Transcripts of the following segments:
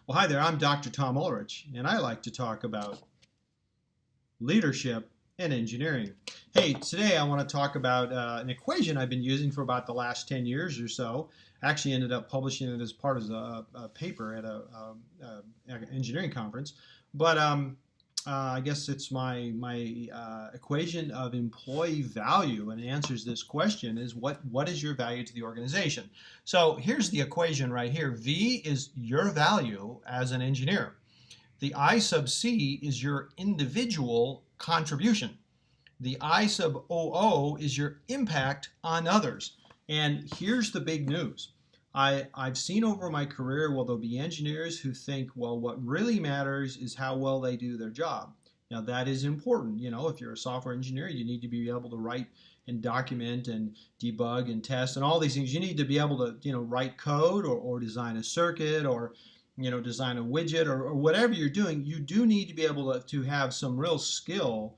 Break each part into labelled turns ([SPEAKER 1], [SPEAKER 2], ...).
[SPEAKER 1] Well, hi there, I'm Dr. Tom Ulrich, and I like to talk about leadership and engineering. Hey, today I want to talk about an equation I've been using for about the last 10 years or so. I actually ended up publishing it as part of a paper at an engineering conference. But I guess it's my equation of employee value, and it answers this question: is what is your value to the organization? So here's the equation right here. V is your value as an engineer. The I sub C is your individual contribution. The I sub OO is your impact on others. And here's the big news. I've seen over my career, well, there'll be engineers who think, well, what really matters is how well they do their job. Now, that is important. You know, if you're a software engineer, you need to be able to write and document and debug and test and all these things. You need to be able to, write code or design a circuit or, design a widget or whatever you're doing. You do need to be able to have some real skill,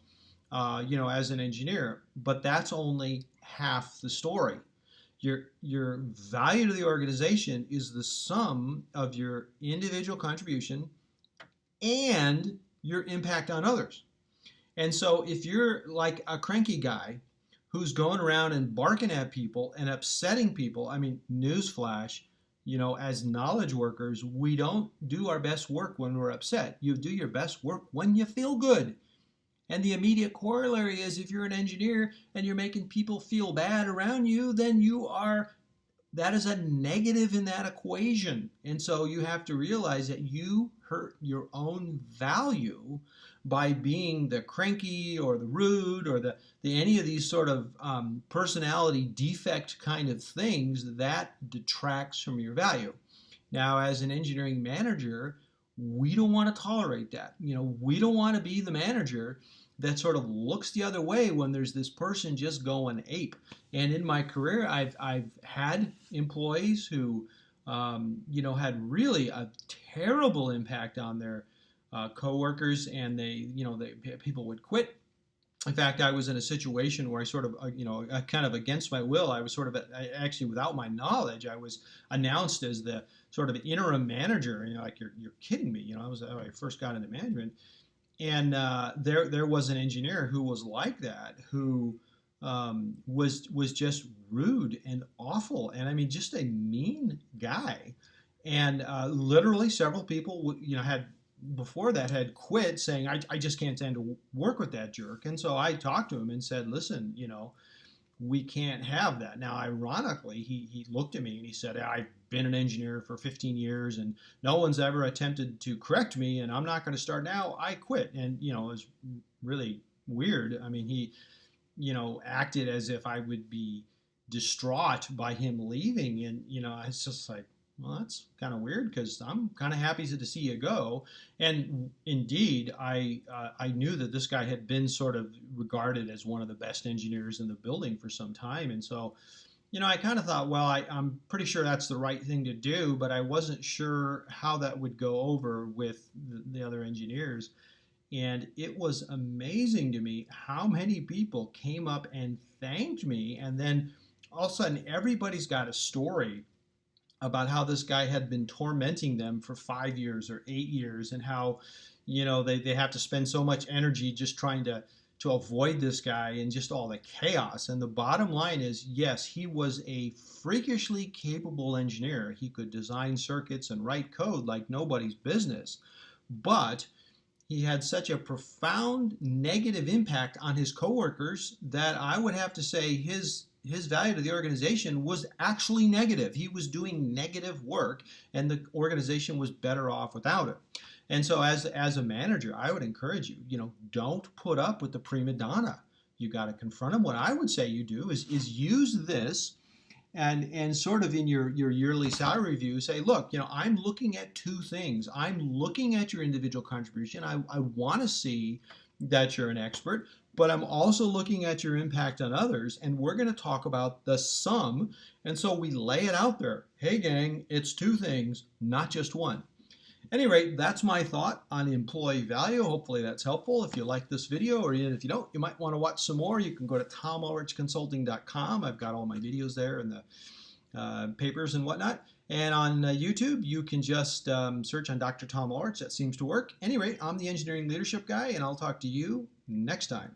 [SPEAKER 1] as an engineer. But that's only half the story. Your value to the organization is the sum of your individual contribution and your impact on others. And so if you're like a cranky guy who's going around and barking at people and upsetting people, I mean, newsflash, as knowledge workers, we don't do our best work when we're upset. You do your best work when you feel good. And the immediate corollary is if you're an engineer and you're making people feel bad around you, then that is a negative in that equation. And so you have to realize that you hurt your own value by being the cranky or the rude or the any of these sort of personality defect kind of things that detracts from your value. Now, as an engineering manager, we don't want to tolerate that. We don't want to be the manager that sort of looks the other way when there's this person just going ape. And in my career, I've had employees who, had really a terrible impact on their coworkers, and people would quit. In fact, I was in a situation where I sort of, kind of against my will, I was sort of, actually without my knowledge, I was announced as the sort of interim manager. Like you're kidding me. I first got into management. And there was an engineer who was like that, who was just rude and awful, and I mean just a mean guy. And literally several people, had before that had quit, saying I just can't stand to work with that jerk. And so I talked to him and said, listen, we can't have that. Now, ironically, he looked at me and he said, I've been an engineer for 15 years and no one's ever attempted to correct me, and I'm not going to start now. I quit. And, it was really weird. I mean, he, acted as if I would be distraught by him leaving. And, it's just like, well, that's kind of weird because I'm kind of happy to see you go. And indeed, I knew that this guy had been sort of regarded as one of the best engineers in the building for some time. And so, I kind of thought, well, I'm pretty sure that's the right thing to do, but I wasn't sure how that would go over with the other engineers. And it was amazing to me how many people came up and thanked me. And then all of a sudden, everybody's got a story about how this guy had been tormenting them for 5 years or 8 years, and how, they have to spend so much energy just trying to avoid this guy and just all the chaos. And the bottom line is, yes, he was a freakishly capable engineer. He could design circuits and write code like nobody's business. But he had such a profound negative impact on his coworkers that I would have to say his value to the organization was actually negative. He was doing negative work, and the organization was better off without it. And so as a manager, I would encourage you, don't put up with the prima donna. You got to confront him. What I would say you do is use this and sort of in your yearly salary review, say, look, I'm looking at two things. I'm looking at your individual contribution. I want to see that you're an expert, but I'm also looking at your impact on others, and we're going to talk about the sum. And so we lay it out there. Hey, gang, it's two things, not just one. At any rate, that's my thought on employee value. Hopefully that's helpful. If you like this video, or even if you don't, you might want to watch some more. You can go to tomulrichconsulting.com. I've got all my videos there and the papers and whatnot. And on YouTube, you can just search on Dr. Tom Lawrence. That seems to work. Anyway, I'm the Engineering Leadership Guy, and I'll talk to you next time.